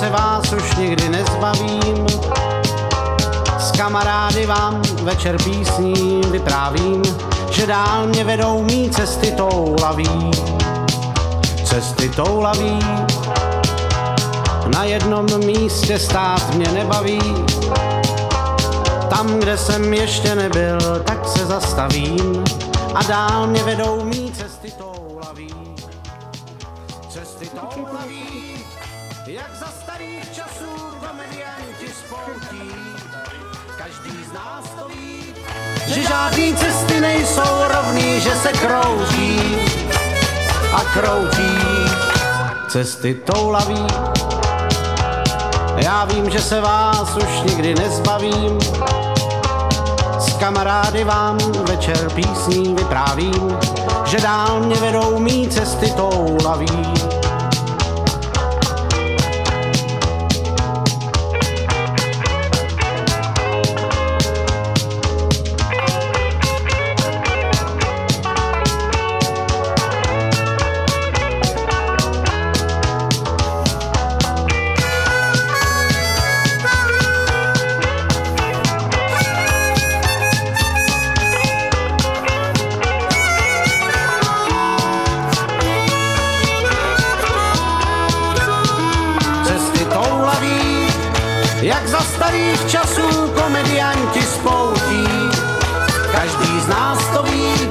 se vás už nikdy nezbavím. S kamarády vám večer písní vyprávím, že dál mě vedou mý cesty toulaví. Cesty toulaví, na jednom místě stát mě nebaví. Tam, kde jsem ještě nebyl, tak se zastavím a dál mě vedou mý cesty toulaví. Cesty toulaví, jak za starých časů komedianti spoutí. Každý z nás to ví, že žádný cesty nejsou rovný, že se kroutí a kroutí. Cesty toulaví, já vím, že se vás už nikdy nezbavím. S kamarády vám večer písní vyprávím, že dál mě vedou mý cesty toulaví. Jak za starých časů komedianti spoutí. Každý z nás to ví,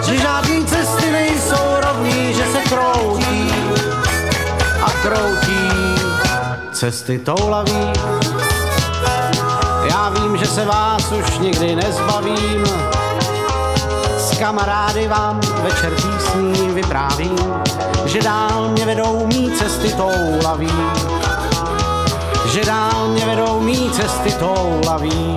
že žádný cesty nejsou rovný, že se kroutí a kroutí. Cesty toulaví, já vím, že se vás už nikdy nezbavím. S kamarády vám večer písní vyprávím, že dál mě vedou mý cesty toulaví. Že dál mě vedou mý cesty toulaví.